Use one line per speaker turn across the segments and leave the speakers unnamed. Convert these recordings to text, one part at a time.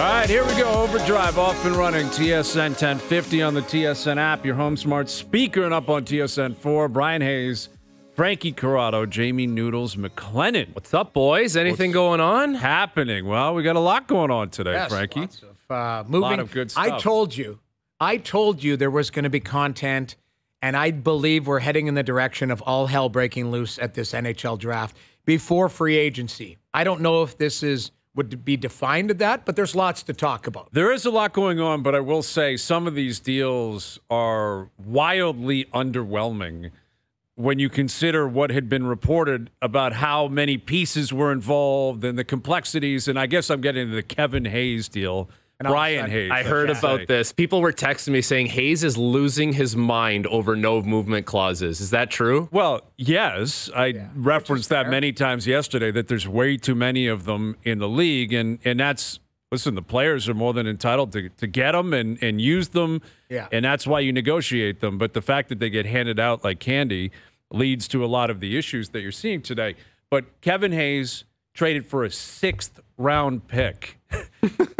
right, here we go. OverDrive off and running. TSN 1050 on the TSN app, your home smart speaker, and up on TSN 4. Bryan Hayes, Frankie Corrado, Jamie Noodles, McLennan.
What's up, boys? Anything going on?
Happening? Well, we got a lot going on today,
yes,
Frankie.
Lots of moving.
A lot of good stuff.
I told you there was going to be content, and I believe we're heading in the direction of all hell breaking loose at this NHL draft before free agency. I don't know if this would be defined at that, but there's lots to talk about.
There is a lot going on, but I will say some of these deals are wildly underwhelming when you consider what had been reported about how many pieces were involved and the complexities. And I guess I'm getting into the Kevin Hayes deal. Bryan Hayes.
I heard about this. People were texting me saying Hayes is losing his mind over no movement clauses. Is that true?
Well, yes. I referenced that many times yesterday, that there's way too many of them in the league. And that's, listen, the players are more than entitled to get them and use them.
Yeah.
And that's why you negotiate them. But the fact that they get handed out like candy leads to a lot of the issues that you're seeing today. But Kevin Hayes traded for a 6th-round pick,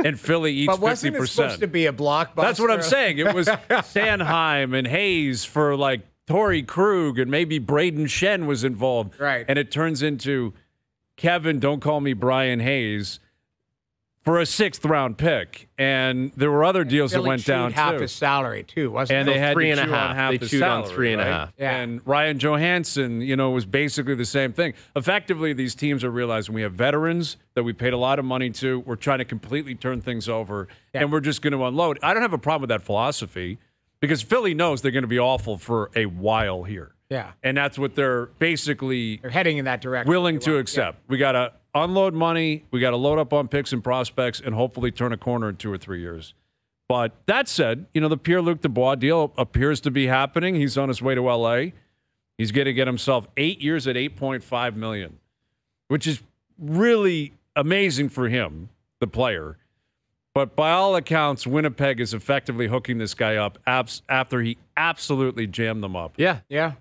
and Philly eats 50%.
But wasn't it supposed to be a blockbuster?
That's what I'm saying. It was Sanheim and Hayes for like Torrey Krug, and maybe Braden Shen was involved.
Right.
And it turns into Kevin, don't call me Bryan Hayes, for a 6th-round pick. And there were other deals that went down,
half
too.
his salary, too, wasn't
And
it?
they had
3.5. They
the
chewed
salary,
on 3.5.
right?
Yeah.
And Ryan Johansson, was basically the same thing. Effectively, these teams are realizing we have veterans that we paid a lot of money to. We're trying to completely turn things over, and we're just going to unload. I don't have a problem with that philosophy because Philly knows they're going to be awful for a while here.
Yeah.
And that's what they're basically
heading in that direction.
willing to accept. Yeah. We got to unload money. We got to load up on picks and prospects and hopefully turn a corner in 2 or 3 years. But that said, the Pierre-Luc Dubois deal appears to be happening. He's on his way to L.A. He's going to get himself 8 years at $8.5 million, which is really amazing for him, the player. But by all accounts, Winnipeg is effectively hooking this guy up after he absolutely jammed them up.
Yeah.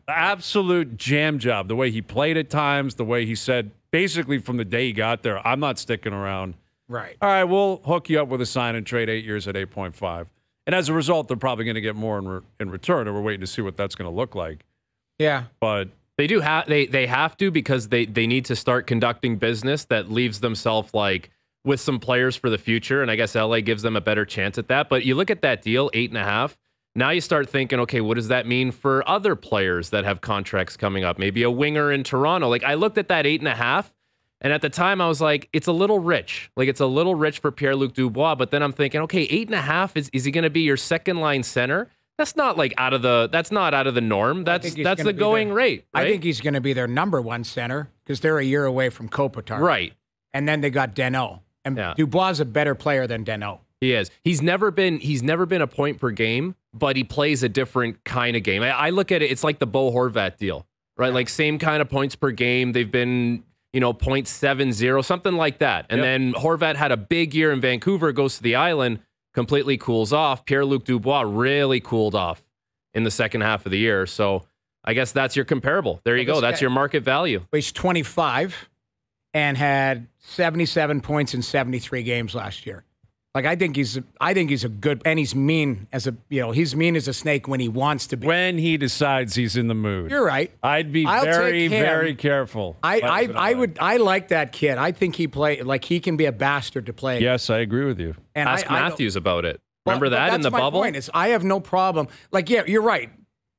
Absolute jam job. The way he played at times, the way he said, basically from the day he got there, I'm not sticking around.
Right.
All right, we'll hook you up with a sign and trade 8 years at 8.5. And as a result, they're probably going to get more in return, and we're waiting to see what that's going to look like.
Yeah.
But
they do have they have to, because they need to start conducting business that leaves themselves with some players for the future, and I guess LA gives them a better chance at that. But you look at that deal, 8.5. Now you start thinking, okay, what does that mean for other players that have contracts coming up? Maybe a winger in Toronto. I looked at that 8.5, and at the time I was like, it's a little rich. It's a little rich for Pierre-Luc Dubois. But then I'm thinking, okay, 8.5 is he going to be your second line center? That's not out of the norm. That's the going rate. Right?
I think he's going to be their number one center because they're a year away from Kopitar.
Right.
And then they got Danault. And Dubois is a better player than Danault.
He is. He's never been a point per game, but he plays a different kind of game. I look at it, it's like the Bo Horvat deal, right?
Yeah.
Same kind of points per game. They've been, 0.70, something like that. And then Horvat had a big year in Vancouver, goes to the island, completely cools off. Pierre-Luc Dubois really cooled off in the second half of the year. So I guess that's your comparable. There you go. That's your market value.
He's 25 and had 77 points in 73 games last year. I think he's a good, and he's mean he's mean as a snake when he wants to be.
when he decides he's in the mood.
You're right.
I'd be
I'll
very,
take him.
very careful.
I like that kid. I think he he can be a bastard to play.
Yes, I agree with you.
And
Ask Matthews about it. Remember
but
that in the
that's my
bubble?
Point is, I have no problem. You're right.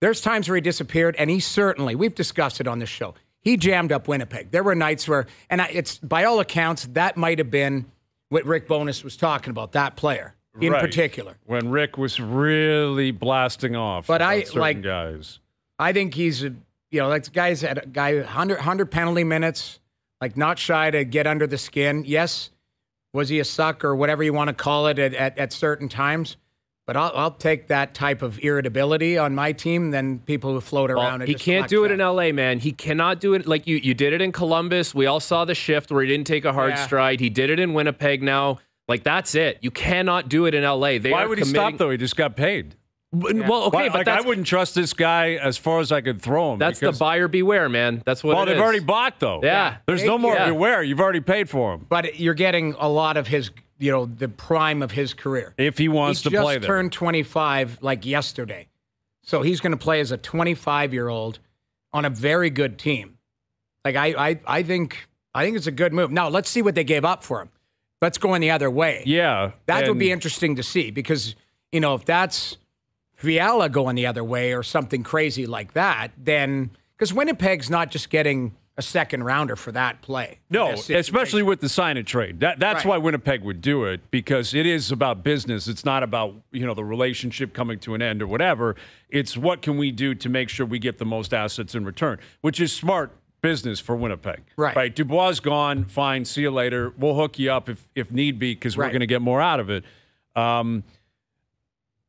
There's times where he disappeared, and we've discussed it on this show. He jammed up Winnipeg. There were nights where, and it's by all accounts, that might have been what Rick Bowness was talking about, that player in particular.
When Rick was really blasting off.
But
guys.
I think he's, guy's had a guy 100 penalty minutes, not shy to get under the skin. Yes, was he a suck or whatever you want to call it at certain times? But I'll take that type of irritability on my team than people who float around.
He can't do it in LA, man. He cannot do it like you did it in Columbus. We all saw the shift where he didn't take a hard stride. He did it in Winnipeg now. That's it. You cannot do it in LA.
Why would he stop, though? He just got paid.
Well, okay, but
I wouldn't trust this guy as far as I could throw him.
That's the buyer beware, man. That's what.
Well, they've already bought, though.
Yeah.
There's no more beware. You've already paid for him.
But you're getting a lot of his the prime of his career.
If he wants to play there.
He just turned 25 like yesterday. So he's going to play as a 25-year-old on a very good team. Like I think it's a good move. Now, let's see what they gave up for him. Let's go in the other way.
Yeah.
That would be interesting to see because, if that's Fiala going the other way or something crazy like that, then because Winnipeg's not just getting a second rounder for that play.
No, especially with the sign and trade. That's right. Why Winnipeg would do it, because it is about business. It's not about, the relationship coming to an end or whatever. It's what can we do to make sure we get the most assets in return, which is smart business for Winnipeg. Right. Dubois is gone. Fine. See you later. We'll hook you up if need be, because we're going to get more out of it.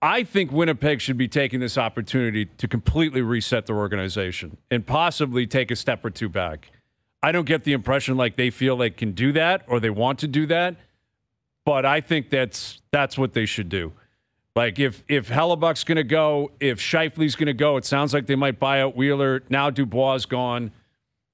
I think Winnipeg should be taking this opportunity to completely reset their organization and possibly take a step or two back. I don't get the impression like they feel they can do that or they want to do that, but I think that's what they should do. Like if Hellebuck's going to go, if Scheifele's going to go, it sounds like they might buy out Wheeler. Now Dubois is gone.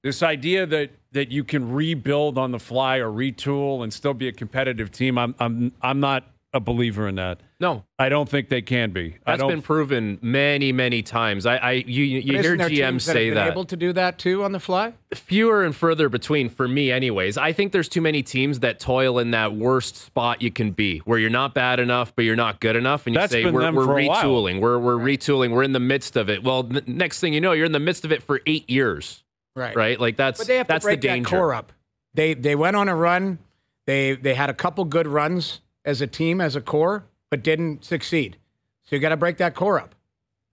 This idea that you can rebuild on the fly or retool and still be a competitive team, I'm not a believer in that.
No,
I don't think they can be.
That's been proven many, many times. You hear GMs say that.
Able to do that too on the fly.
Fewer and further between for me, anyways. I think there's too many teams that toil in that worst spot you can be, where you're not bad enough, but you're not good enough, and you say we're retooling. We're retooling. We're in the midst of it. Well, next thing you know, you're in the midst of it for 8 years. Right. Like that's
but they have to break
the danger.
That core up. They went on a run. They had a couple good runs as a team, as a core, but didn't succeed. So you got to break that core up.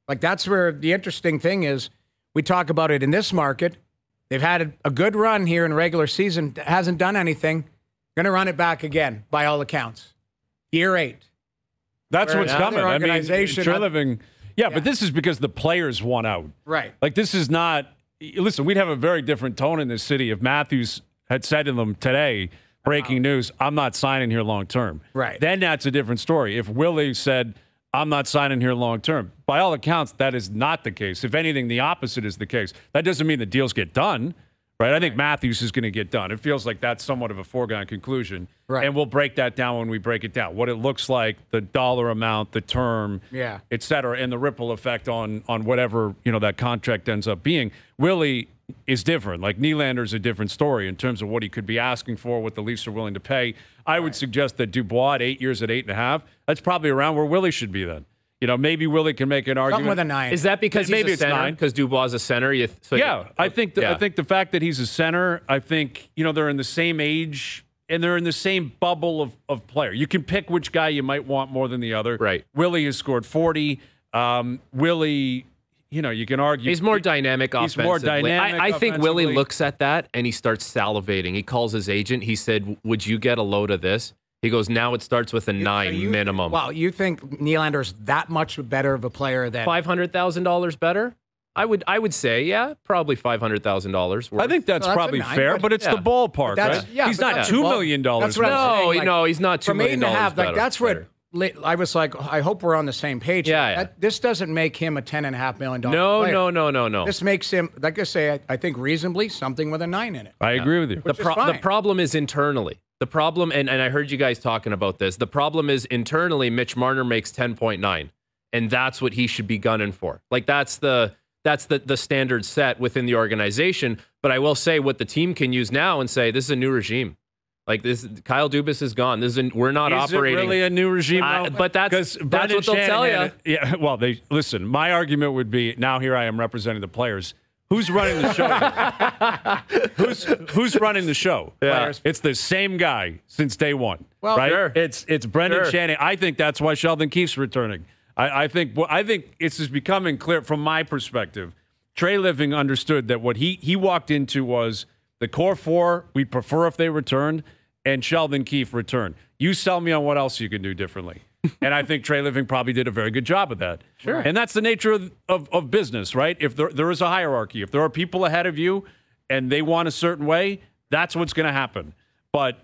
Like that's where the interesting thing is. We talk about it in this market. They've had a good run here in regular season. Hasn't done anything. Going to run it back again by all accounts. Year 8.
That's what's coming.
Organization,
Treliving. Yeah, but this is because the players won out.
Right.
Like this is not. Listen, we'd have a very different tone in this city if Matthews had said to them today, breaking news, I'm not signing here long term.
Right.
Then that's a different story. If Willie said, I'm not signing here long term, by all accounts, that is not the case. If anything, the opposite is the case. That doesn't mean the deals get done, right? I think Matthews is going to get done. It feels like that's somewhat of a foregone conclusion.
Right.
And we'll break that down when we break it down. What it looks like, the dollar amount, the term, et cetera, and the ripple effect on whatever, that contract ends up being. Willie is different. Like Nylander is a different story in terms of what he could be asking for, what the Leafs are willing to pay. I would suggest that Dubois at 8 years at 8.5, that's probably around where Willie should be then. Maybe Willie can make an argument.
Something with a 9.
Is that because maybe he's a center? Because Dubois is a center?
I think the fact that he's a center, I think, they're in the same age and they're in the same bubble of player. You can pick which guy you might want more than the other.
Right.
Willie has scored 40. Willie, you can argue.
He's more dynamic offensively.
He's more dynamic
I think Willie looks at that and he starts salivating. He calls his agent. He said, would you get a load of this? He goes, now it starts with a 9 minimum.
Wow, you think Nylander's that much better of a player than
$500,000 better? I would say, yeah, probably $500,000.
I think that's probably fair, but it's the ballpark, right?
Yeah,
he's not $2 million.
That's what I'm saying.
No, he's not $2 million.
From 8.5, like that's what I was like. I hope we're on the same page.
Yeah.
This doesn't make him a $10.5 million.
No.
This makes him, like I say, I think reasonably something with a 9 in it.
I agree with you.
The problem is internally. The problem, and I heard you guys talking about this. The problem is internally, Mitch Marner makes 10.9, and that's what he should be gunning for. Like that's the standard set within the organization. But I will say what the team can use now and say, this is a new regime. Like this, Kyle Dubas is gone. We're not operating.
Is it really a new regime?
But that's what they'll tell you.
Yeah. Well, listen. My argument would be now here I am representing the players. Who's running the show? Who's running the show?
Yeah.
It's the same guy since day one.
Well,
right?
Sure.
It's Brendan Shanahan. I think that's why Sheldon Keefe's returning. I think it's just becoming clear from my perspective. Treliving understood that what he walked into was the core 4. We'd prefer if they returned, and Sheldon Keefe returned. You sell me on what else you can do differently. And I think Treliving probably did a very good job of that.
Sure.
And that's the nature of business, right? If there is a hierarchy, if there are people ahead of you and they want a certain way, that's what's going to happen. But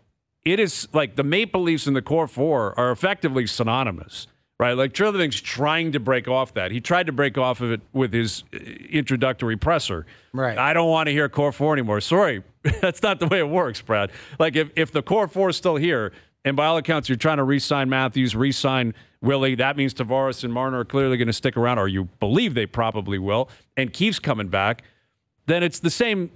it is like the Maple Leafs and the core 4 are effectively synonymous, right? Like Treliving's trying to break off that. He tried to break off of it with his introductory presser.
Right.
I don't want to hear core 4 anymore. Sorry, that's not the way it works, Brad. Like if the core 4 is still here, And by all accounts, you're trying to re-sign Matthews, re-sign Willie. That means Tavares and Marner are clearly going to stick around, or you believe they probably will, and Keefe's coming back. Then it's the same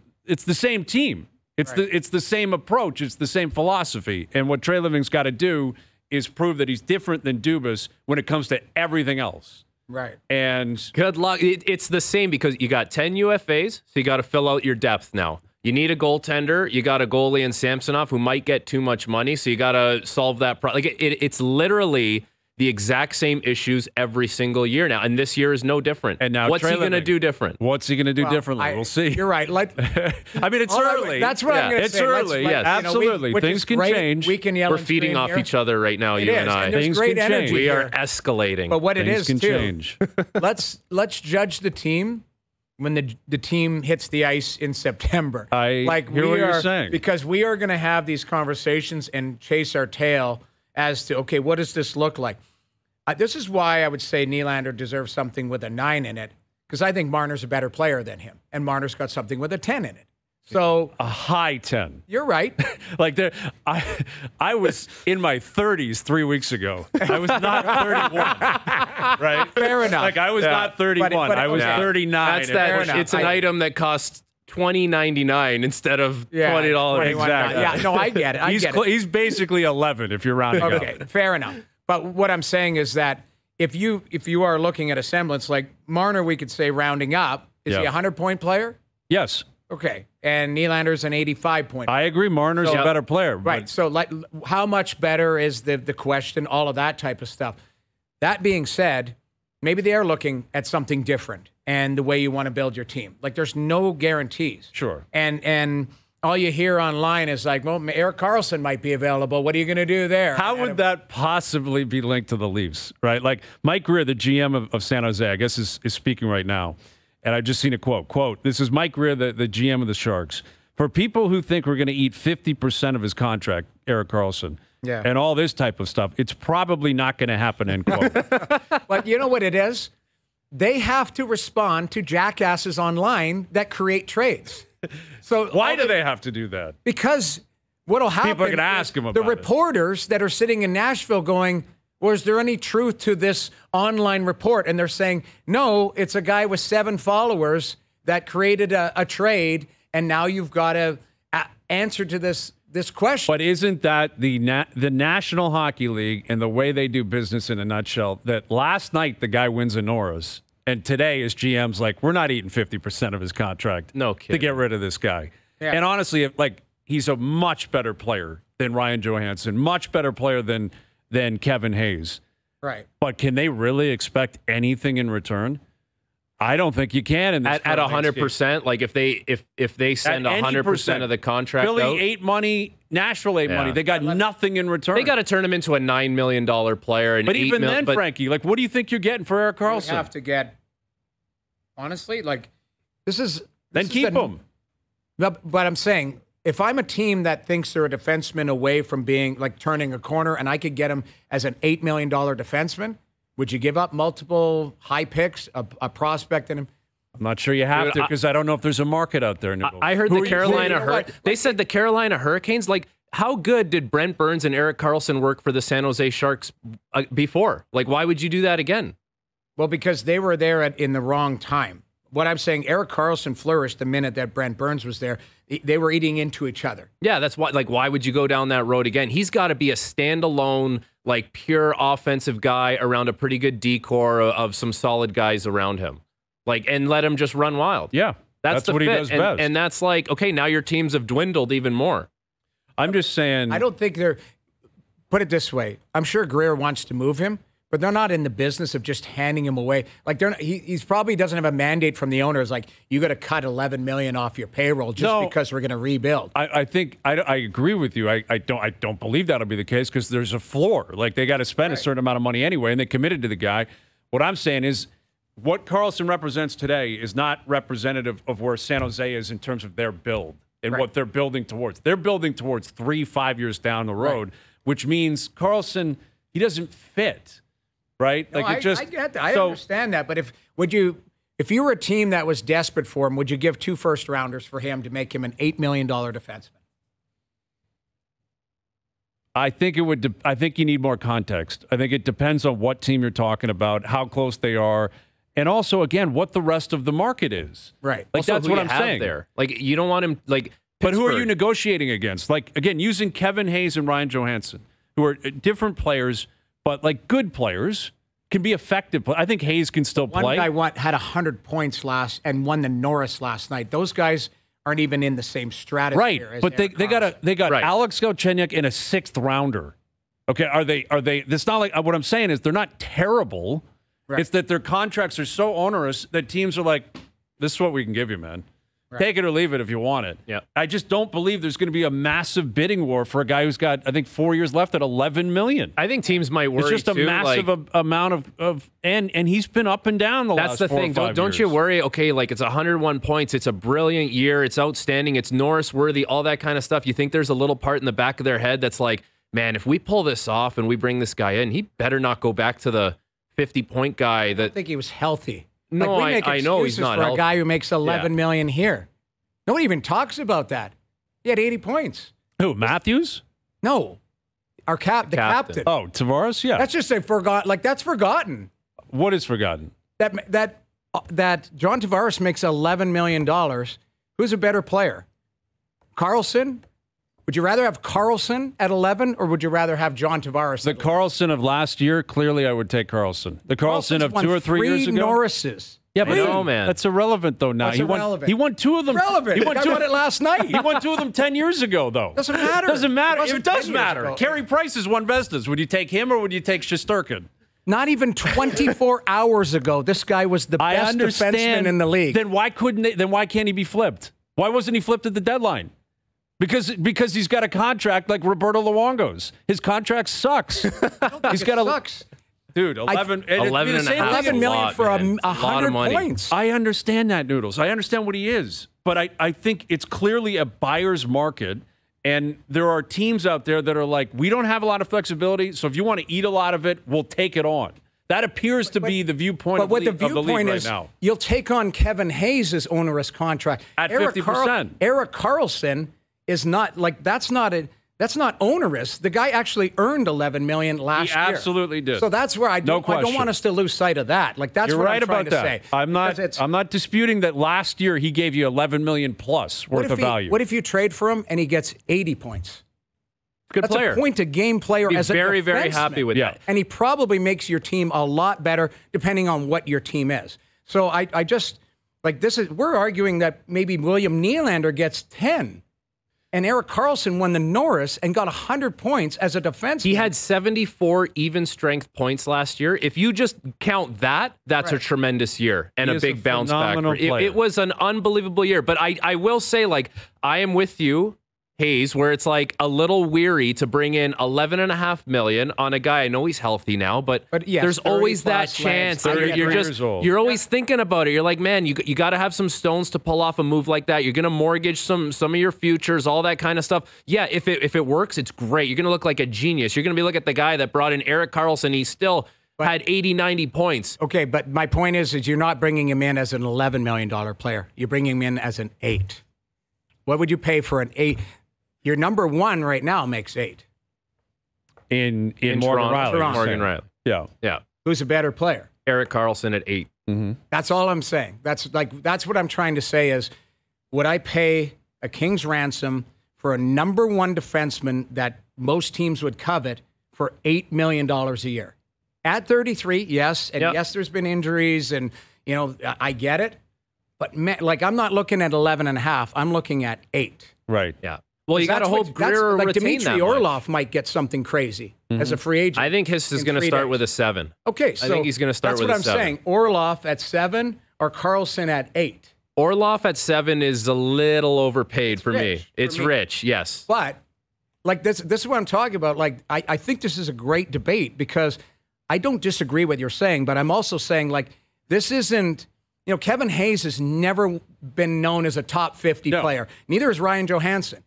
team. It's the same approach. It's the same philosophy. And what Treliving's got to do is prove that he's different than Dubas when it comes to everything else.
Right.
And good luck. It's the same because you got 10 UFAs, so you got to fill out your depth now. You need a goaltender. You got a goalie in Samsonov who might get too much money, so you got to solve that problem. It's literally the exact same issues every single year now, and this year is no different. And now, what's he going to do different?
What's he going to do differently? We'll see.
You're right.
I mean, it's early.
That's what I'm going to say.
It's early. Yes, absolutely. Things can change.
We're feeding off each other right now. You and I.
Things can change.
We are escalating.
But what it is
can
too.
Change.
Let's judge the team when the team hits the ice in September.
Hear what you're saying.
Because we are going to have these conversations and chase our tail as to, okay, what does this look like? This is why I would say Nylander deserves something with a 9 in it, because I think Marner's a better player than him, and Marner's got something with a 10 in it. So
a high 10.
You're right.
I was in my 30s 3 weeks ago. I was not 31. Right?
Fair enough.
I was not 31. I was 39.
It's an item that costs $20.99 instead of $20.
Exactly.
Yeah, no, I get it.
He's basically 11 if you're rounding up.
Okay, fair enough. But what I'm saying is that if you are looking at a semblance, like Marner, we could say rounding up, is he a 100-point player?
Yes.
Okay. And Nylander's an 85-point.
I agree. Marner's a better player.
Right. So how much better is the question, all of that type of stuff. That being said, maybe they are looking at something different and the way you want to build your team. Like, there's no guarantees.
Sure.
And all you hear online is like, well, Erik Karlsson might be available. What are you going to do there?
How would that possibly be linked to the Leafs, right? Like Mike Greer, the GM of San Jose, I guess is speaking right now. And I've just seen a quote, this is Mike Greer, the GM of the Sharks. For people who think we're going to eat 50% of his contract, Erik Karlsson, and all this type of stuff, it's probably not going to happen, end quote.
But you know what it is? They have to respond to jackasses online that create trades. So
why do they have to do that?
Because what'll happen?
People are going to ask him about
the reporters that are sitting in Nashville going, well, is there any truth to this online report? And they're saying, no, it's a guy with 7 followers that created a trade, and now you've got to answer to this question.
But isn't that the National Hockey League and the way they do business in a nutshell? That last night the guy wins a Norris. And today, his GM's like, we're not eating 50% of his contract to get rid of this guy. Yeah. And honestly, he's a much better player than Ryan Johansson, much better player than Kevin Hayes.
Right.
But can they really expect anything in return? I don't think you can. In this
at 100%, like if they send 100% of the contract
Philly
out,
ate money, Nashville ate money. They got nothing in return.
They got to turn him into a $9 million player.
But even then, Frankie, what do you think you're getting for Erik Karlsson?
You have to get, honestly,
then keep him.
But I'm saying, if I'm a team that thinks they're a defenseman away from being turning a corner, and I could get him as an $8 million defenseman, would you give up multiple high picks, a prospect in him?
I'm not sure you have to, because I don't know if there's a market out there.
I heard the Carolina Hurricanes. They said the Carolina Hurricanes, how good did Brent Burns and Erik Karlsson work for the San Jose Sharks before? Why would you do that again?
Well, because they were there in the wrong time. What I'm saying, Erik Karlsson flourished the minute that Brent Burns was there. They were eating into each other.
Yeah, that's why. Why would you go down that road again? He's got to be a standalone, pure offensive guy around a pretty good decor of some solid guys around him. And let him just run wild.
Yeah, that's what he does best.
And that's okay, now your teams have dwindled even more.
I'm just saying.
I don't think they're. Put it this way: I'm sure Greer wants to move him, but they're not in the business of just handing him away. He's probably doesn't have a mandate from the owners. You got to cut $11 million off your payroll because we're going to rebuild.
I think I agree with you. I don't believe that'll be the case because there's a floor. They got to spend a certain amount of money anyway, and they committed to the guy. What I'm saying is, what Karlsson represents today is not representative of where San Jose is in terms of their build and what they're building towards. They're building towards 3-5 years down the road, which means Karlsson, he doesn't fit. Right?
No, I get that. I understand that. But if you were a team that was desperate for him, would you give 2 first-rounders for him to make him an $8 million defenseman?
I think it would. I think you need more context. I think it depends on what team you're talking about, how close they are, and also again what the rest of the market is.
Right.
Like
Also,
that's
who
what
you
I'm
have
saying.
there. Like you don't want him like.
But who are you
Pittsburgh.
negotiating against? Like again, using Kevin Hayes and Ryan Johansson, who are different players, but like good players can be effective. I think Hayes can still
One
play.
guy had 100 points last and won the Norris last night. Those guys aren't even in the same stratosphere.
Right,
as
but
Erik Karlsson.
they got
Right.
Alex Galchenyuk in a 6th rounder. Okay, are they? It's not like what I'm saying is they're not terrible.
Right.
It's that their contracts are so onerous that teams are like, this is what we can give you, man. Right. Take it or leave it if you want it.
Yeah.
I just don't believe there's going to be a massive bidding war for a guy who's got, I think, 4 years left at $11 million.
I think teams might worry.
It's just a
too,
massive
like,
amount of and he's been up and down the
That's
last
the
4
thing.
or 5
Don't you
years.
worry. Okay, like it's 101 points. It's a brilliant year. It's outstanding. It's Norris worthy. All that kind of stuff. You think there's a little part in the back of their head that's like, man, if we pull this off and we bring this guy in, he better not go back to the 50-point guy. That
I think he was healthy.
No,
we make
I know he's
excuses
not
for
healthy.
a guy who makes $11 million here. Nobody even talks about that. He had 80 points.
Who, Matthews?
No, the captain.
Oh, Tavares? Yeah.
That's just a forgotten. Like that's forgotten.
What is forgotten?
That John Tavares makes $11 million. Who's a better player? Karlsson? Would you rather have Karlsson at 11 or would you rather have John Tavares?
The
at 11?
Karlsson of last year, clearly I would take Karlsson. The Karlsson
Karlsson's
of
won
2 or 3 years ago.
Norrises.
Yeah, but
No, man.
That's irrelevant, though, now.
What's
He
irrelevant?
won 2 of them.
Relevant.
He won
I
2
won it last night.
He won 2 of them 10 years ago, though.
Doesn't matter.
Doesn't matter.
It wasn't
It does
10 years
matter.
ago.
Carey Price has won Vestas. Would you take him or would you take Shesterkin?
Not even 24 hours ago, this guy was the
I
best
understand.
defenseman in the league.
Then why can't he be flipped? Why wasn't he flipped at the deadline? Because he's got a contract like Roberto Luongo's. His contract sucks. He's got
sucks.
Dude, 11
11 and a half.
$11 million for
man. It's a lot of
100
money.
points.
I understand that, Noodles. I understand what he is. But I think it's clearly a buyer's market. And there are teams out there that are like, we don't have a lot of flexibility. So if you want to eat a lot of it, we'll take it on. That appears to be the viewpoint of the league right now.
You'll take on Kevin Hayes' onerous contract.
At 50%.
Erik Karlsson is not, like, that's not onerous. The guy actually earned $11 million last year.
He absolutely did.
So that's where I don't want us to lose sight of that. Like, that's
You're
what
right
I'm trying
about
to
that.
say.
I'm not disputing that last year he gave you $11 million plus worth of value.
What if you trade for him and he gets 80 points?
Good
That's
player.
a point-a-game player
Be
as a
very, very
defenseman.
happy with that.
And he probably makes your team a lot better depending on what your team is. So I just, like, we're arguing that maybe William Nylander gets 10. And Erik Karlsson won the Norris and got 100 points as a defenseman.
He had 74 even strength points last year. If you just count that, that's a tremendous year and
He
a
is
big
a
bounce back.
phenomenal player.
It was an unbelievable year. But I will say, like, I am with you, Hayes, where it's like a little weary to bring in $11.5 million on a guy. I know he's healthy now, but
yes,
there's always
30
that
plus
chance.
legs.
You're
33
just
years old.
you're always thinking about it. You're like, man, you got to have some stones to pull off a move like that. You're gonna mortgage some of your futures, all that kind of stuff. Yeah, if it works, it's great. You're gonna look like a genius. You're gonna be like at the guy that brought in Erik Karlsson. He still had 80, 90 points.
Okay, but my point is you're not bringing him in as an $11 million player. You're bringing him in as an 8. What would you pay for an 8? Your number 1 right now makes 8.
In Morgan
Toronto.
Riley. you're
Morgan
saying.
Riley.
Yeah.
Yeah.
Who's a better player?
Erik Karlsson at 8.
That's all I'm saying. That's what I'm trying to say is, would I pay a king's ransom for a number 1 defenseman that most teams would covet for $8 million a year? At 33, yes. And yes, there's been injuries and, I get it. But like, I'm not looking at 11.5. I'm looking at 8.
Right.
Yeah. Well, you got to
That's
hope
what-
Greer
like
retain
Dmitry
that much.
Orlov might get something crazy as a free agent.
I think his is
in
going to
3
start
days.
with a 7.
Okay, so
I think he's going to start with a 7.
That's what I'm saying. Orlov at 7 or Karlsson at 8.
Orlov at 7 is a little overpaid for me.
rich for
It's
me.
rich, yes.
But like this is what I'm talking about. Like I think this is a great debate because I don't disagree with what you're saying, but I'm also saying like this isn't. Kevin Hayes has never been known as a top 50 player. Neither is Ryan Johansson.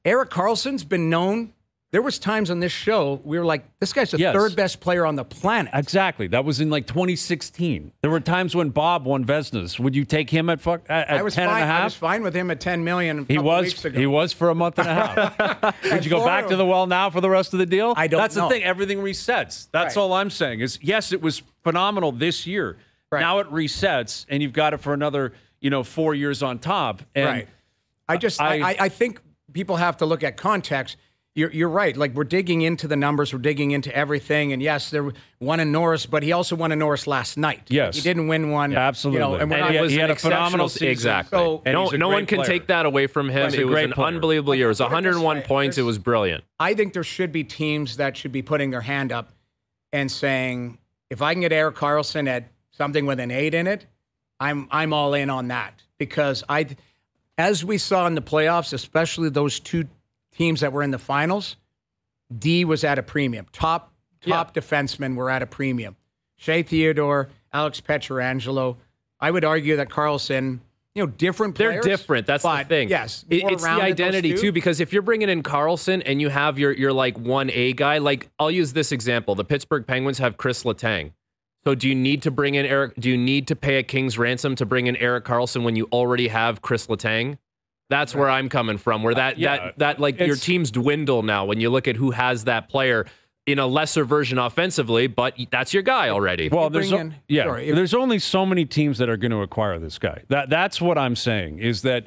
Erik Karlsson's been known There was times on this show we were like, this guy's the
Yes.
third best player on the planet.
Exactly. That was in like 2016. There were times when Bob won Vesnas. Would you take him at 10
I was
and a
fine. I
half?
was fine with him at $10 million.
He was. He was for a month and a half. Would you go back to the well now for the rest of the deal?
I don't
That's
know.
the thing. Everything resets. That's
Right.
all I'm saying. Is yes, it was phenomenal this year.
Right.
Now it resets, and you've got it for another 4 years on top. And
Right. I think people have to look at context. You're right. Like, we're digging into the numbers, we're digging into everything. And yes, there won in Norris, but he also won in Norris last night.
Yes.
He didn't win one.
Absolutely.
And we're
And
not,
it was
he had
an
a phenomenal
exceptional
season.
Exactly.
So-
And he's a
no one
great
can
player.
take that away from him.
He's a
It was
great
an
player.
unbelievable year. It was
Put it this
101
way,
points. It
there's-
was brilliant.
I think there should be teams that should be putting their hand up and saying, if I can get Erik Karlsson at something with an 8 in it, I'm all in on that. Because as we saw in the playoffs, especially those two teams that were in the finals, D was at a premium. Top defensemen were at a premium. Shea Theodore, Alex Pietrangelo. I would argue that Karlsson, different players.
They're different. That's the
but
thing.
Yes.
It's
more
the
rounded, those
identity
two.
too, because if you're bringing in Karlsson and you have your like 1A guy, like I'll use this example. The Pittsburgh Penguins have Chris Letang. So do you need to bring in Eric? Do you need to pay a king's ransom to bring in Erik Karlsson when you already have Chris Letang? That's where I'm coming from. Where that your teams dwindle now when you look at who has that player in a lesser version offensively, but that's your guy already.
Well,
bring in- sorry,
there's only so many teams that are going to acquire this guy. That's what I'm saying is that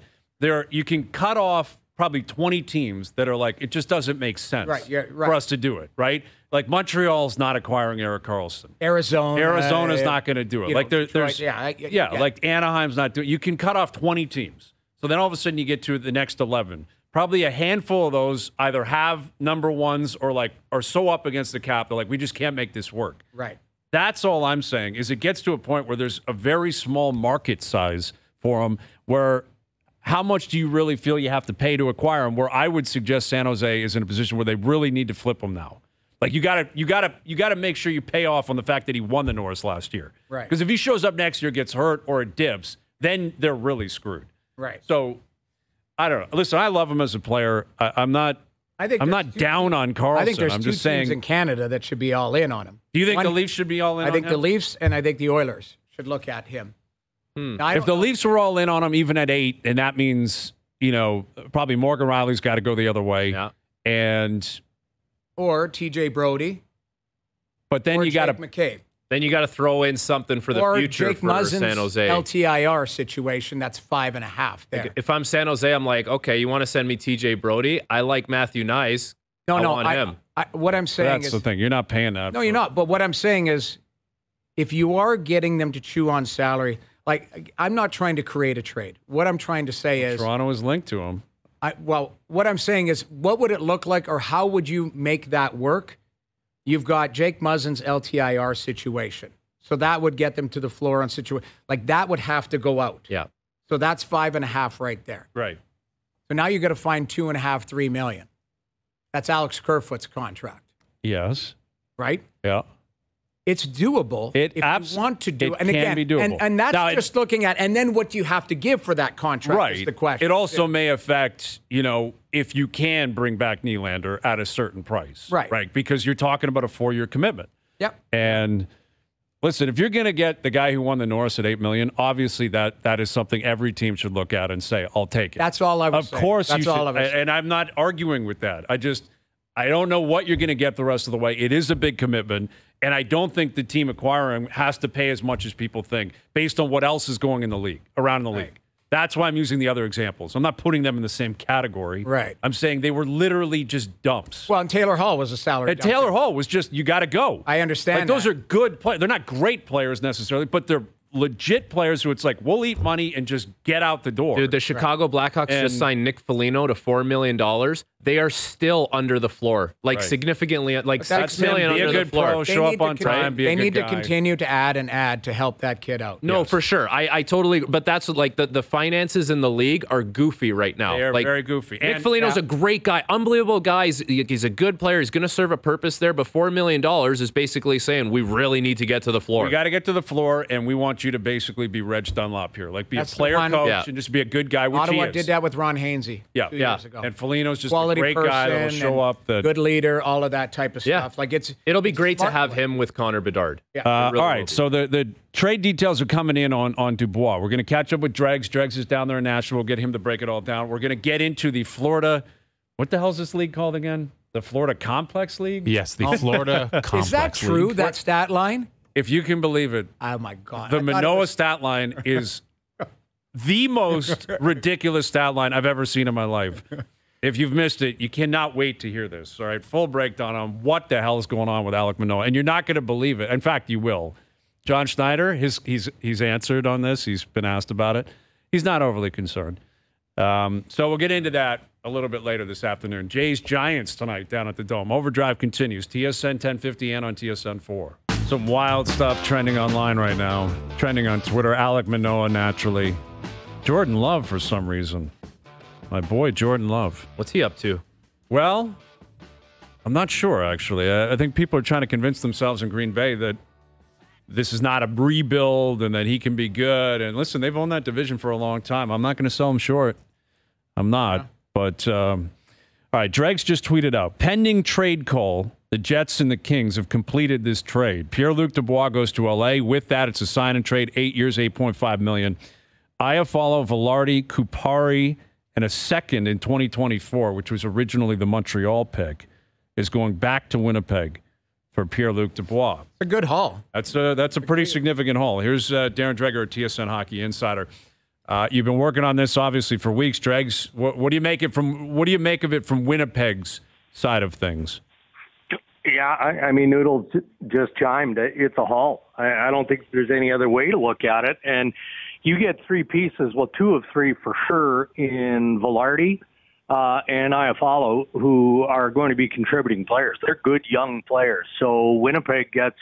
you can cut off probably 20 teams that are like, it just doesn't make sense for us to do it, right? Like Montreal's not acquiring Erik Karlsson. Arizona's not going to do it. Like there's like Anaheim's not doing it. You can cut off 20 teams. So then all of a sudden you get to the next 11. Probably a handful of those either have number ones or like are so up against the cap, they're like, we just can't make this work.
Right.
That's all I'm saying is it gets to a point where there's a very small market size for them where how much do you really feel you have to pay to acquire them? Where I would suggest San Jose is in a position where they really need to flip them now. Like you gotta make sure you pay off on the fact that he won the Norris last year.
Right.
Because if he shows up next year, gets hurt or it dips, then they're really screwed.
Right.
So I don't know. Listen, I love him as a player. I'm not down on Karlsson.
I think there's
I'm
two
just
teams
saying.
in Canada that should be all in on him.
Do you think the Leafs should be all in?
I think
on
the
him?
Leafs and I think the Oilers should look at him. Now,
If the Leafs were all in on him, even at 8, and that means probably Morgan Riley's got to go the other way,
or T.J. Brody,
but then
or
you
Jake
got to
McCabe.
Then you got to throw in something for the
Or
future
Jake
for
Muzzin's
San Jose.
LTIR situation, that's 5.5 there.
If I'm San Jose, I'm like, okay, you want to send me TJ Brody? I like Matthew Nyes. I want him.
What I'm saying
That's
is,
the thing. You're not paying that.
no, you're not. But what I'm saying is, if you are getting them to chew on salary, like I'm not trying to create a trade. What I'm trying to say is,
Toronto is linked to him.
what I'm saying is, what would it look like, or how would you make that work? You've got Jake Muzzin's LTIR situation. So that would get them to the floor on situation. Like that would have to go out.
Yeah.
So that's 5.5 right there.
Right.
So now you got to find 2.5, $3 million. That's Alex Kerfoot's contract,
Yes.
right?
Yeah.
It's doable if you want to do it. And
can
again,
be doable.
And that's
Now,
just looking at, and then what do you have to give for that contract
Right.
is the question.
It also may affect, if you can bring back Nylander at a certain price.
Right.
Right. Because you're talking about a 4-year commitment.
Yep.
And listen, if you're going to get the guy who won the Norris at $8 million, obviously that is something every team should look at and say, "I'll take it."
That's all I was saying.
Of course,
That's
you
all
should.
I was saying.
And I'm not arguing with that. I don't know what you're going to get the rest of the way. It is a big commitment, and I don't think the team acquiring has to pay as much as people think based on what else is going in the league, around the league. That's why I'm using the other examples. I'm not putting them in the same category.
Right.
I'm saying they were literally just dumps.
Well, and Taylor Hall was a salary.
And Taylor Hall was just, you got to go.
I understand
Like, those
that.
are good players. They're not great players necessarily, but they're legit players who it's like, we'll eat money and just get out the door.
Dude, the Chicago Blackhawks just signed Nick Foligno to $4 million. They are still under the floor, significantly, like $6 million
Be
under
a good
the floor.
pro, show up on time, be a
They
good
need to
guy.
continue to add and add to help that kid out.
No, for sure. I totally, but that's like the finances in the league are goofy right now.
They are
like,
very goofy.
Nick
And-
Foligno's a great guy, unbelievable guy. He's a good player. He's going to serve a purpose there, but $4 million is basically saying we really need to get to the floor.
We got to get to the floor, and we want you to basically be Reg Dunlop here. Like, be
That's
a
the
player
one-
coach
Yeah.
and just be a good guy, which
Ottawa
he is.
did that with Ron Hainsey 2 years ago.
And Foligno's just
Well, quality
great
person,
guy that'll show
and
up. That
good leader, all of that type of
Yeah.
stuff. Like
It'll be great to
smart
have
play.
him with Connor Bedard.
Yeah.
It really
all
will
right,
be.
so the trade details are coming in on Dubois. We're going to catch up with Dregs. Dregs is down there in Nashville. We'll get him to break it all down. We're going to get into the Florida. What the hell is this league called again? The Florida Complex League?
Yes, the Florida Complex
Is that true?
League.
That stat line?
If you can believe it.
Oh my God!
The
I thought it
Manoah
was-
stat line is the most ridiculous stat line I've ever seen in my life. If you've missed it, you cannot wait to hear this. All right, full breakdown on what the hell is going on with Alec Manoah, and you're not going to believe it. In fact, you will. John Schneider, he's answered on this. He's been asked about it. He's not overly concerned. So we'll get into that a little bit later this afternoon. Jays Giants tonight down at the Dome. Overdrive continues. TSN 1050 and on TSN 4. Some wild stuff trending online right now. Trending on Twitter. Alec Manoah naturally. Jordan Love for some reason. My boy Jordan Love.
What's he up to?
Well, I'm not sure actually. I think people are trying to convince themselves in Green Bay that this is not a rebuild and that he can be good. And listen, they've owned that division for a long time. I'm not going to sell him short. I'm not. Yeah. But, all right, Dregs just tweeted out, pending trade call, the Jets and the Kings have completed this trade. Pierre-Luc Dubois goes to L.A. With that, it's a sign and trade, 8 years, $8.5 million. Iafallo, Velarde, Kupari, and a second in 2024, which was originally the Montreal pick, is going back to Winnipeg for Pierre-Luc Dubois.
It's a good haul.
That's a pretty significant haul. Here's Darren Dreger, TSN Hockey Insider. You've been working on this obviously for weeks, Dregs. What do you make of it from Winnipeg's side of things?
Yeah, I mean, Noodle just chimed. It's a haul. I don't think there's any other way to look at it. And you get three pieces, well, two of three for sure in Velarde and Iafallo, who are going to be contributing players. They're good young players. So Winnipeg gets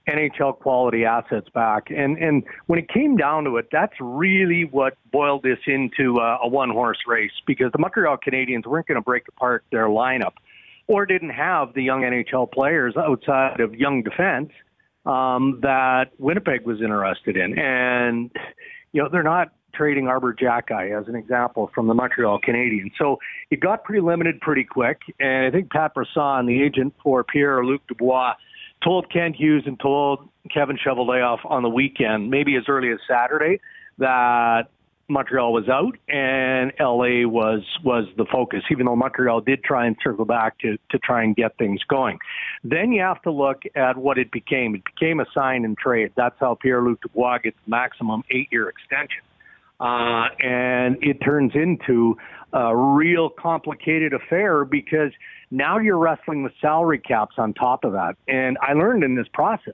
NHL quality assets back. And when it came down to it, that's really what boiled this into a one-horse race, because the Montreal Canadiens weren't going to break apart their lineup or didn't have the young NHL players outside of young defense that Winnipeg was interested in. And, you know, they're not trading Arbor Jacki as an example from the Montreal Canadiens. So it got pretty limited pretty quick. And I think Pat Brisson, the agent for Pierre-Luc Dubois, told Kent Hughes and told Kevin Cheveldayoff on the weekend, maybe as early as Saturday, that Montreal was out and LA was the focus, even though Montreal did try and circle back to try and get things going. Then you have to look at what it became. It became a sign and trade. That's how Pierre-Luc Dubois gets maximum 8-year extension. And it turns into a real complicated affair because now you're wrestling with salary caps on top of that. And I learned in this process,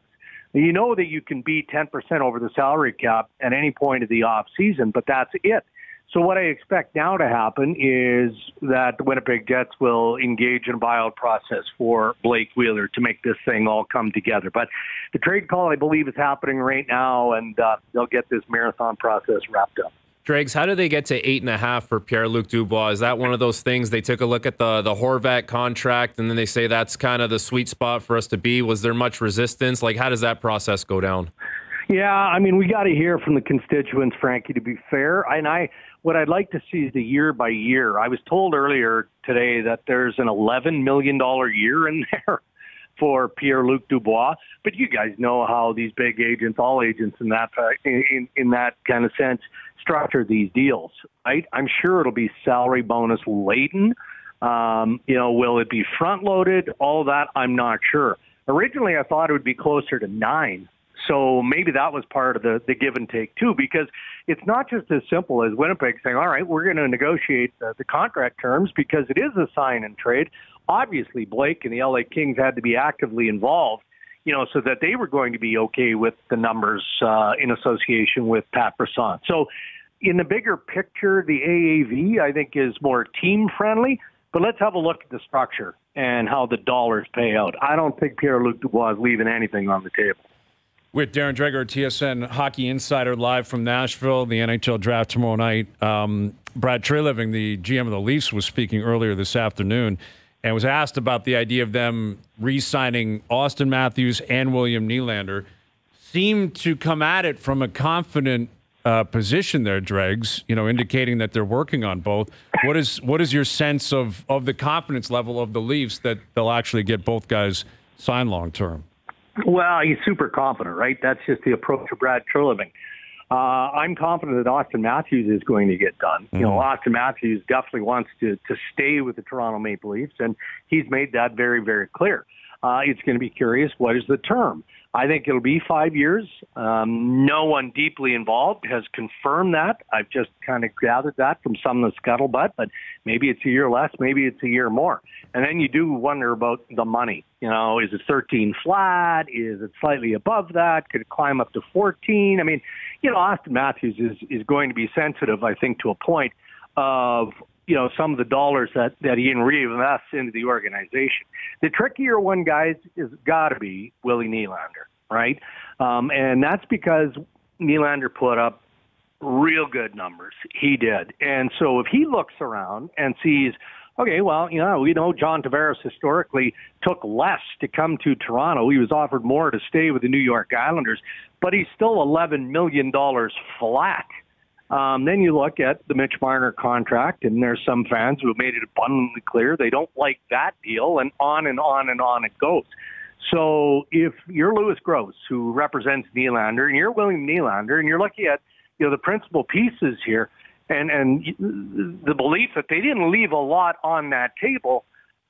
you know that you can be 10% over the salary cap at any point of the off season, but that's it. So what I expect now to happen is that the Winnipeg Jets will engage in a buyout process for Blake Wheeler to make this thing all come together. But the trade call, I believe, is happening right now, and they'll get this marathon process wrapped up.
Dregs, how do they get to 8.5 for Pierre-Luc Dubois? Is that one of those things they took a look at the Horvat contract and then they say that's kind of the sweet spot for us to be? Was there much resistance? Like, how does that process go down?
Yeah, I mean, we got to hear from the constituents, Frankie, to be fair. And what I'd like to see is the year by year. I was told earlier today that there's an $11 million year in there for Pierre-Luc Dubois. But you guys know how these big agents, all agents in that kind of sense, structure these deals, right? I'm sure it'll be salary bonus laden. Will it be front loaded? All of that, I'm not sure. Originally, I thought it would be closer to 9. So maybe that was part of the give and take too, because it's not just as simple as Winnipeg saying, all right, we're going to negotiate the contract terms because it is a sign and trade. Obviously, Blake and the LA Kings had to be actively involved, so that they were going to be okay with the numbers in association with Pat Brisson. So in the bigger picture, the AAV, I think, is more team-friendly. But let's have a look at the structure and how the dollars pay out. I don't think Pierre-Luc Dubois is leaving anything on the table.
With Darren Dreger, TSN Hockey Insider, live from Nashville, the NHL draft tomorrow night. Brad Treliving, the GM of the Leafs, was speaking earlier this afternoon and was asked about the idea of them re-signing Auston Matthews and William Nylander. Seemed to come at it from a confident position there, Dregs, indicating that they're working on both. What is your sense of the confidence level of the Leafs that they'll actually get both guys signed long term?
Well, he's super confident, right? That's just the approach of Brad Treliving. I'm confident that Auston Matthews is going to get done. Auston Matthews definitely wants to stay with the Toronto Maple Leafs, and he's made that very, very clear. It's going to be curious, what is the term? I think it'll be 5 years. No one deeply involved has confirmed that. I've just kind of gathered that from some of the scuttlebutt, but maybe it's a year less, maybe it's a year more. And then you do wonder about the money. Is it 13 flat? Is it slightly above that? Could it climb up to 14? I mean, Auston Matthews is going to be sensitive, I think, to a point of some of the dollars that he reinvests into the organization. The trickier one, guys, is got to be Willie Nylander, right? And that's because Nylander put up real good numbers. He did. And so if he looks around and sees, okay, well, we know John Tavares historically took less to come to Toronto. He was offered more to stay with the New York Islanders, but he's still $11 million flat. Then you look at the Mitch Marner contract, and there's some fans who have made it abundantly clear they don't like that deal, and on and on and on it goes. So if you're Louis Gross, who represents Nylander, and you're William Nylander, and you're looking at the principal pieces here, and the belief that they didn't leave a lot on that table,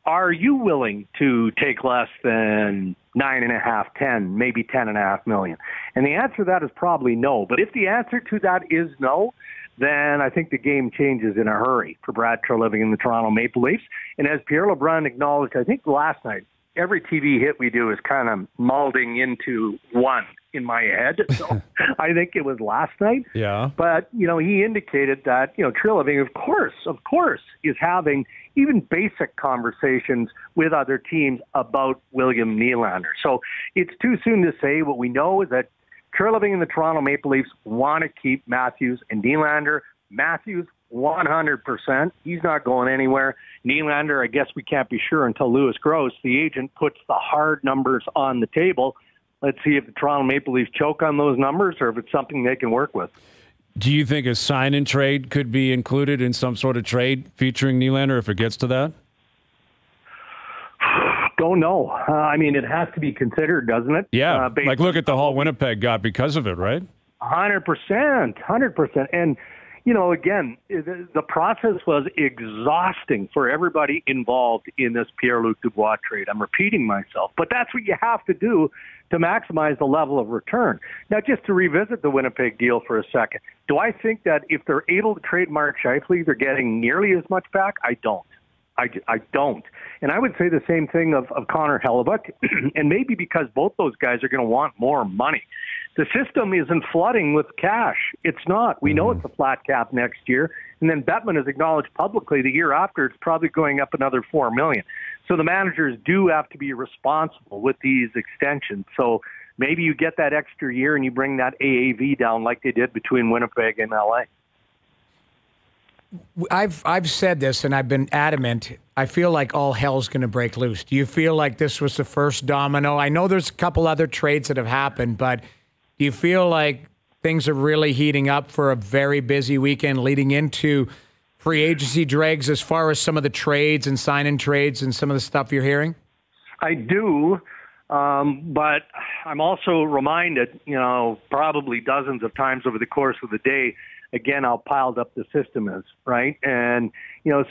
are you willing to take less than 9.5, 10, maybe 10.5 million? And the answer to that is probably no. But if the answer to that is no, then I think the game changes in a hurry for Brad Treliving and the Toronto Maple Leafs. And as Pierre LeBrun acknowledged, I think last night, every TV hit we do is kind of molding into one in my head. So I think it was last night.
Yeah.
But, he indicated that, Treliving, of course, is having even basic conversations with other teams about William Nylander. So it's too soon to say. What we know is that Treliving and the Toronto Maple Leafs want to keep Matthews and Nylander. Matthews, 100%. He's not going anywhere. Nylander, I guess we can't be sure until Louis Gross, the agent, puts the hard numbers on the table. Let's see if the Toronto Maple Leafs choke on those numbers or if it's something they can work with.
Do you think a sign-and trade could be included in some sort of trade featuring Nylander if it gets to that?
Don't know. It has to be considered, doesn't it?
Yeah. Look at the haul Winnipeg got because of it, right?
100%. And, again, the process was exhausting for everybody involved in this Pierre-Luc Dubois trade. I'm repeating myself, but that's what you have to do to maximize the level of return. Now, just to revisit the Winnipeg deal for a second, do I think that if they're able to trade Mark Scheifele, they're getting nearly as much back? I don't. I don't. And I would say the same thing of Connor Hellebuyck, and maybe because both those guys are going to want more money. The system isn't flooding with cash. It's not. We know it's a flat cap next year. And then Bettman has acknowledged publicly the year after it's probably going up another $4 million. So the managers do have to be responsible with these extensions. So maybe you get that extra year and you bring that AAV down like they did between Winnipeg and LA.
I've said this, and I've been adamant. I feel like all hell's going to break loose. Do you feel like this was the first domino? I know there's a couple other trades that have happened, but do you feel like things are really heating up for a very busy weekend leading into free agency dregs as far as some of the trades and sign-in trades and some of the stuff you're hearing?
I do, but I'm also reminded, probably dozens of times over the course of the day, again, how piled up the system is, right? And,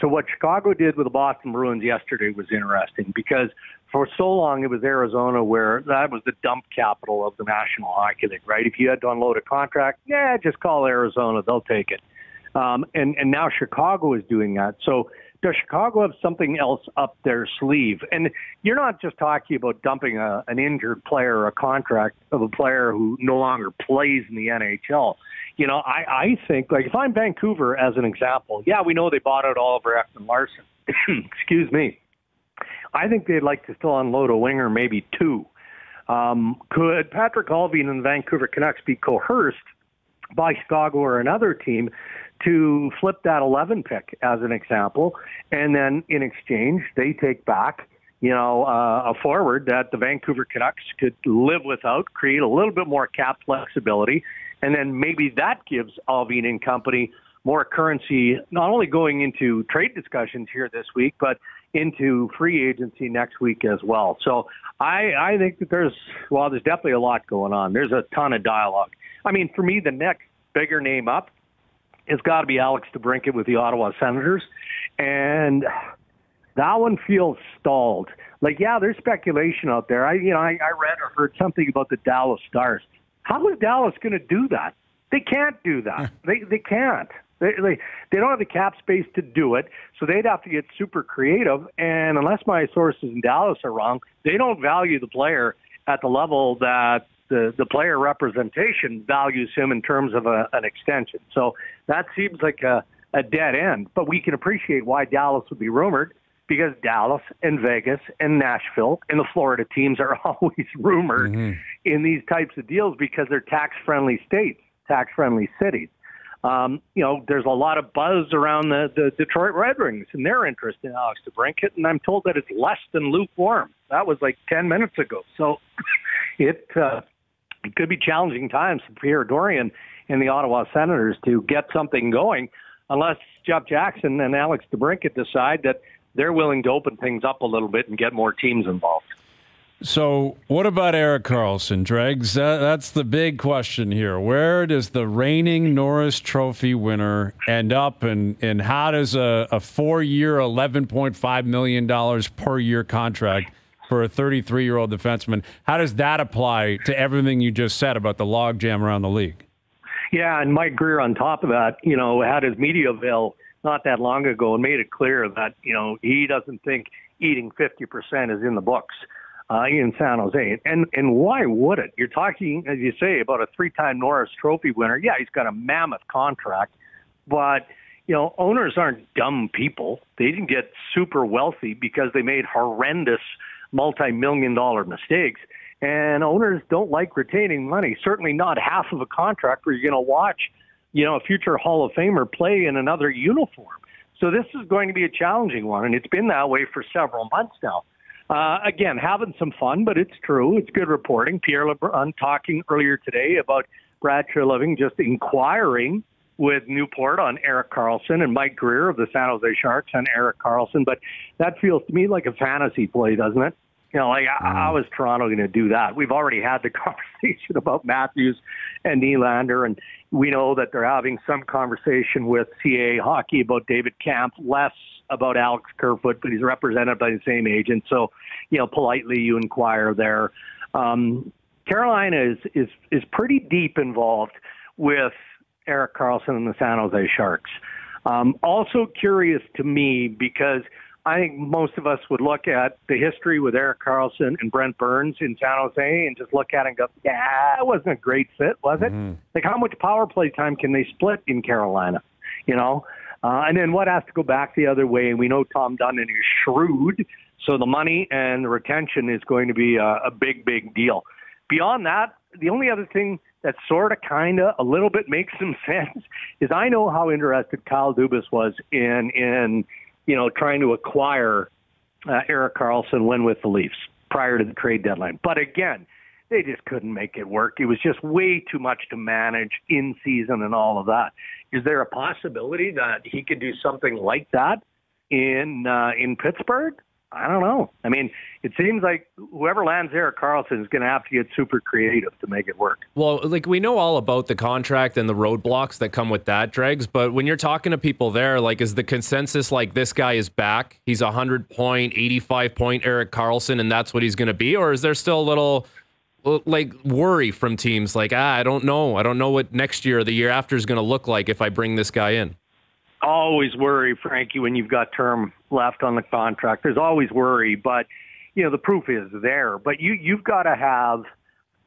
so what Chicago did with the Boston Bruins yesterday was interesting because for so long it was Arizona where that was the dump capital of the National Hockey League, right? If you had to unload a contract, just call Arizona, they'll take it. And now Chicago is doing that. So does Chicago have something else up their sleeve? And you're not just talking about dumping an injured player or a contract of a player who no longer plays in the NHL. I think, like, if I'm Vancouver as an example, we know they bought out Oliver Ekman-Larsson. Excuse me. I think they'd like to still unload a winger, maybe two. Could Patrick Allvin and the Vancouver Canucks be coerced by Chicago or another team to flip that 11 pick as an example, and then in exchange they take back, a forward that the Vancouver Canucks could live without, create a little bit more cap flexibility, and then maybe that gives Alvin and company more currency, not only going into trade discussions here this week, but into free agency next week as well. So I think that there's definitely a lot going on. There's a ton of dialogue. I mean, for me, the next bigger name up has got to be Alex DeBrincat with the Ottawa Senators. And that one feels stalled. Like, yeah, there's speculation out there. I read or heard something about the Dallas Stars. How is Dallas going to do that? They can't do that. They can't. They don't have the cap space to do it, so they'd have to get super creative. And unless my sources in Dallas are wrong, they don't value the player at the level that the player representation values him in terms of an extension. So that seems like a dead end. But we can appreciate why Dallas would be rumored, because Dallas and Vegas and Nashville and the Florida teams are always rumored in these types of deals because they're tax-friendly states, tax-friendly cities. There's a lot of buzz around the Detroit Red Wings and their interest in Alex DeBrincat, and I'm told that it's less than lukewarm. That was like 10 minutes ago. So it could be challenging times for Pierre Dorion and the Ottawa Senators to get something going, unless Jeff Jackson and Alex DeBrincat decide that they're willing to open things up a little bit and get more teams involved.
So what about Erik Karlsson, Dregs? That's the big question here. Where does the reigning Norris Trophy winner end up, and how does a 4-year, $11.5 million per year contract for a 33-year-old defenseman, how does that apply to everything you just said about the logjam around the league?
Yeah, and Mike Greer on top of that, had his media avail not that long ago and made it clear that, he doesn't think eating 50% is in the books in San Jose. And why would it? You're talking, as you say, about a 3-time Norris Trophy winner. Yeah, he's got a mammoth contract, but, owners aren't dumb people. They didn't get super wealthy because they made horrendous multi-million-dollar mistakes. And owners don't like retaining money, certainly not half of a contract where you're going to watch, a future Hall of Famer play in another uniform. So this is going to be a challenging one, and it's been that way for several months now. Again, having some fun, but it's true. It's good reporting. Pierre LeBrun talking earlier today about Brad Treliving just inquiring with Newport on Erik Karlsson, and Mike Greer of the San Jose Sharks on Erik Karlsson. But that feels to me like a fantasy play, doesn't it? How is Toronto going to do that? We've already had the conversation about Matthews and Nylander, and we know that they're having some conversation with CAA Hockey about David Kampf, less about Alex Kerfoot, but he's represented by the same agent. So, politely you inquire there. Carolina is pretty deep involved with Erik Karlsson and the San Jose Sharks. Also curious to me because I think most of us would look at the history with Erik Karlsson and Brent Burns in San Jose and just look at it and go, yeah, it wasn't a great fit, was it? Like, how much power play time can they split in Carolina, And then what has to go back the other way? And we know Tom Dundon is shrewd, so the money and the retention is going to be a big, big deal. Beyond that, the only other thing that sort of, kind of, a little bit makes some sense is I know how interested Kyle Dubas was in trying to acquire Erik Karlsson when with the Leafs prior to the trade deadline. But again, they just couldn't make it work. It was just way too much to manage in season and all of that. Is there a possibility that he could do something like that in Pittsburgh? I don't know. I mean, it seems like whoever lands Erik Karlsson is going to have to get super creative to make it work.
Well, we know all about the contract and the roadblocks that come with that, Dregs, but when you're talking to people there, is the consensus this guy is back, he's 100-point, 85-point Erik Karlsson, and that's what he's going to be? Or is there still a little worry from teams I don't know what next year or the year after is going to look like if I bring this guy in?
Always worry, Frankie, when you've got term left on the contract. There's always worry, but the proof is there. But you've got to have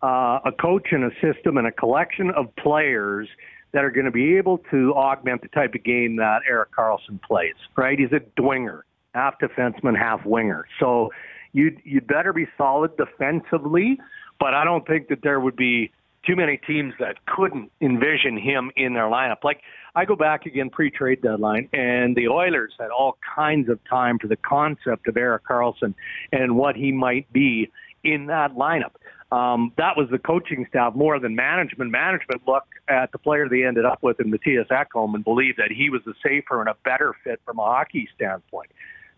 a coach and a system and a collection of players that are going to be able to augment the type of game that Erik Karlsson plays. Right? He's a dwinger, half defenseman, half winger. So you'd better be solid defensively. But I don't think that there would be too many teams that couldn't envision him in their lineup. Like, I go back again pre-trade deadline, and the Oilers had all kinds of time for the concept of Erik Karlsson and what he might be in that lineup. That was the coaching staff more than management. Management looked at the player they ended up with in Matthias Ekholm and believed that he was a safer and a better fit from a hockey standpoint.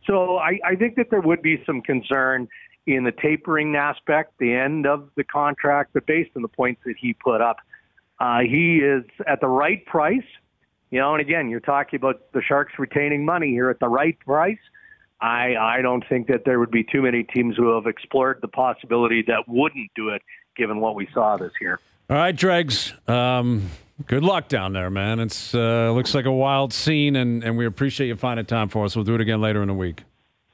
So I think that there would be some concern in the tapering aspect, the end of the contract, but based on the points that he put up, he is at the right price. And again, you're talking about the Sharks retaining money here at the right price. I don't think that there would be too many teams who have explored the possibility that wouldn't do it, given what we saw this year.
All right, Dregs. Good luck down there, man. It's looks like a wild scene, and we appreciate you finding time for us. We'll do it again later in the week.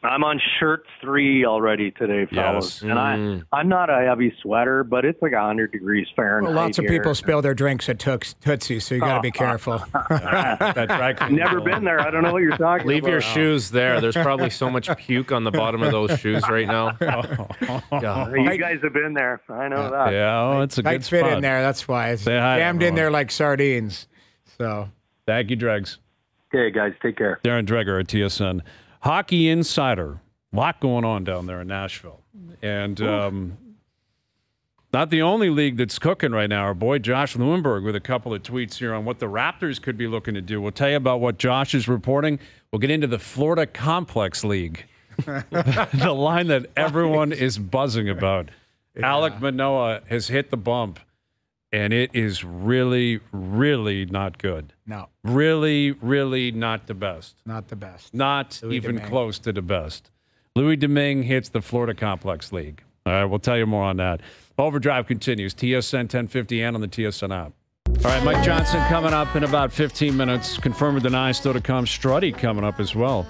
I'm on shirt 3 already today, fellas.
Yes.
And I'm not a heavy sweater, but it's like 100 degrees Fahrenheit.
Well, lots of
here.
people spill their drinks at Tootsie, so you got to be careful.
Never been there. I don't know what you're talking about.
Leave your shoes there. There's probably so much puke on the bottom of those shoes right now. God.
You guys have been there. I know that.
Yeah, it's a good
fit
spot.
in there. That's why it's
Say hi,
jammed in
everyone.
there like sardines. So
Thank you, Dregs.
Okay, guys, take care.
Darren Dreger at TSN. Hockey Insider. A lot going on down there in Nashville. And not the only league that's cooking right now. Our boy Josh Lewenberg with a couple of tweets here on what the Raptors could be looking to do. We'll tell you about what Josh is reporting. We'll get into the Florida Complex League, the line that everyone is buzzing about. Yeah. Alec Manoah has hit the bump, and it is really, really not good.
No.
Really, really not the best.
Not the best.
Not
Louis
even
Domingue.
close to the best. Louis Domingue hits the Florida Complex League. All right, we'll tell you more on that. OverDrive continues. TSN 1050 and on the TSN app. All right, Mike Johnson coming up in about 15 minutes. Confirm or deny still to come. Struddy coming up as well.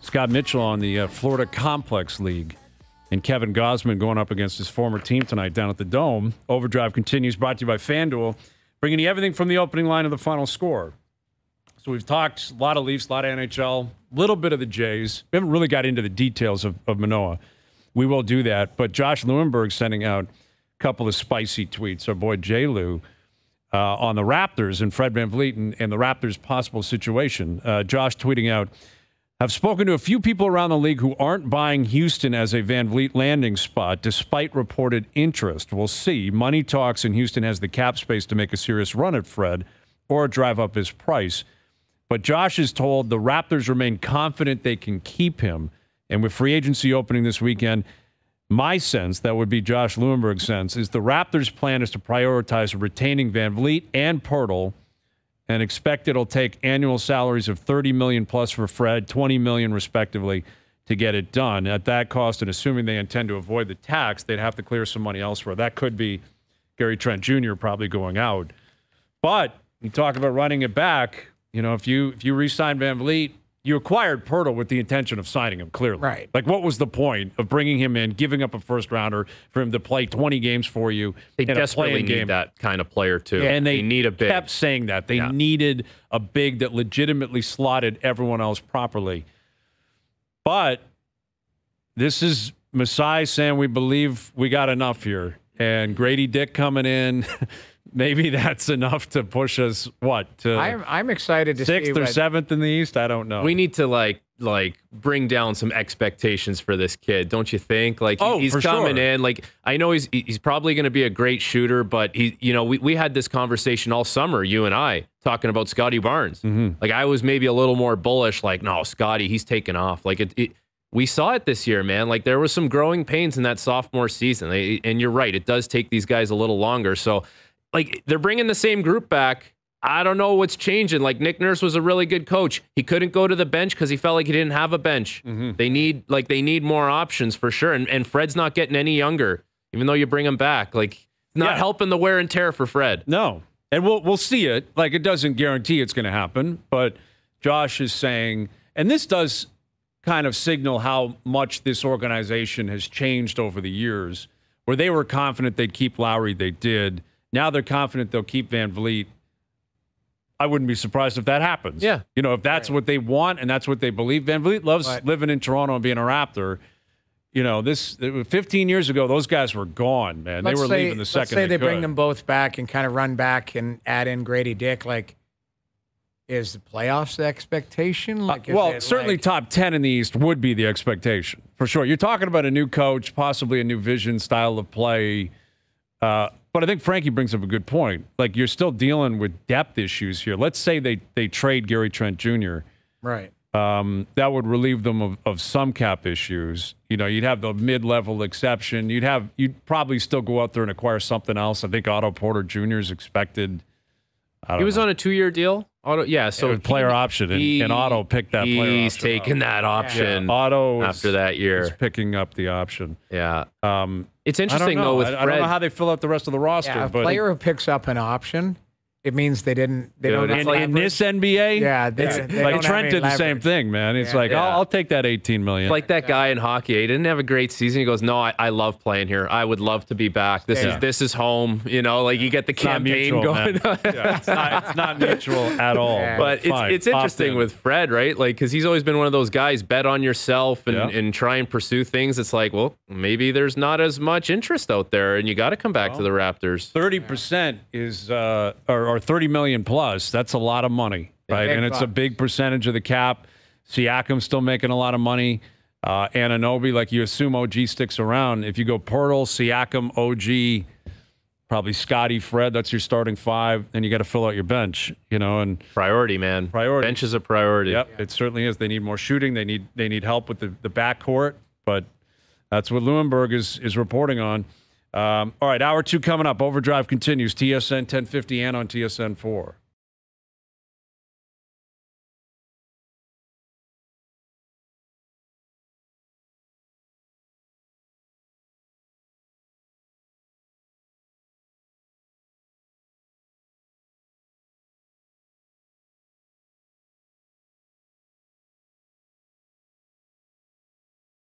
Scott Mitchell on the Florida Complex League. And Kevin Gosman going up against his former team tonight down at the Dome. OverDrive continues, brought to you by FanDuel, bringing you everything from the opening line to the final score. So we've talked a lot of Leafs, a lot of NHL, a little bit of the Jays. We haven't really got into the details of Manoah. We will do that. But Josh Lewenberg sending out a couple of spicy tweets. Our boy J-Lou on the Raptors and Fred VanVleet and the Raptors' possible situation. Josh tweeting out, I've spoken to a few people around the league who aren't buying Houston as a VanVleet landing spot, despite reported interest. We'll see. Money talks, and Houston has the cap space to make a serious run at Fred or drive up his price. But Josh is told the Raptors remain confident they can keep him. And with free agency opening this weekend, my sense, that would be Josh Lewenberg's sense, is the Raptors' plan is to prioritize retaining VanVleet and Pirtle and expect it'll take annual salaries of $30 million plus for Fred, $20 million respectively, to get it done. At that cost, and assuming they intend to avoid the tax, they'd have to clear some money elsewhere. That could be Gary Trent Jr. probably going out. But you talk about running it back. If you re-sign VanVleet, you acquired Pirtle with the intention of signing him, clearly.
Right.
Like, what was the point of bringing him in, giving up a first-rounder for him to play 20 games for you
They
in a
desperately
playing
need
game?
that kind of player, too.
And they
need a big.
kept saying that. They needed a big that legitimately slotted everyone else properly. But this is Masai saying we believe we got enough here. And Grady Dick coming in, maybe that's enough to push us, to
I'm excited to see
6th or 7th in the East? I don't know.
We need to like bring down some expectations for this kid, don't you think? Like he's
for
coming
sure.
in. Like I know he's probably going to be a great shooter, but we had this conversation all summer, you and I, talking about Scotty Barnes.
Mm-hmm.
Like I was maybe a little more bullish. Like no, Scotty, he's taken off. Like we saw it this year, man. Like there was some growing pains in that sophomore season, and you're right. It does take these guys a little longer. So like they're bringing the same group back. I don't know what's changing. Like Nick Nurse was a really good coach. He couldn't go to the bench because he felt like he didn't have a bench.
Mm-hmm.
They need more options for sure. And Fred's not getting any younger, even though you bring him back. Like not helping the wear and tear for Fred.
No. And we'll see it. Like it doesn't guarantee it's going to happen, but Josh is saying, and this does kind of signal how much this organization has changed over the years, where they were confident they'd keep Lowry, they did. Now they're confident they'll keep VanVleet. I wouldn't be surprised if that happens.
Yeah.
If that's what they want and that's what they believe. VanVleet loves living in Toronto and being a Raptor. You know, 15 years ago, those guys were gone, man. They were leaving the second.
Let's say they
could.
bring them both back and kind of run back and add in Grady Dick. Like, is the playoffs the expectation? Like,
certainly top 10 in the East would be the expectation for sure. You're talking about a new coach, possibly a new vision, style of play. But I think Frankie brings up a good point. Like, you're still dealing with depth issues here. Let's say they trade Gary Trent Jr.
Right.
That would relieve them of some cap issues. You know, you'd have the mid-level exception. You'd probably still go out there and acquire something else. I think Otto Porter Jr. is expected.
He was on a 2-year deal. Otto, yeah. So
player option, and Otto picked that player option.
He's taking that option.
Yeah. Otto
after that year
is picking up the option.
Yeah. It's interesting though with Fred.
I don't know how they fill out the rest of the roster.
Yeah, a
but
player who picks up an option, it means they don't have
in this NBA.
Yeah,
they like Trent did the same thing, man. It's I'll take that $18 million.
Like that guy in hockey, he didn't have a great season. He goes, "No, I love playing here. I would love to be back. This is home." You know, like you get the campaign
mutual,
going.
It's not mutual at all.
Yeah.
But it's interesting with Fred, right? Like, because he's always been one of those guys, bet on yourself and try and pursue things. It's like, well, maybe there's not as much interest out there, and you got to come back to the Raptors.
30% is or $30 million plus. That's a lot of money, right? And it's a big percentage of the cap. Siakam's still making a lot of money. Anunoby, like you assume OG sticks around. If you go Pirtle, Siakam, OG, probably Scotty, Fred, that's your starting five. Then you got to fill out your bench, you know. And
priority, man. Bench is a priority.
Yep, it certainly is. They need more shooting. They need help with the backcourt. But that's what Lewinberg is reporting on. All right, hour 2 coming up. Overdrive continues. TSN 1050 and on TSN 4.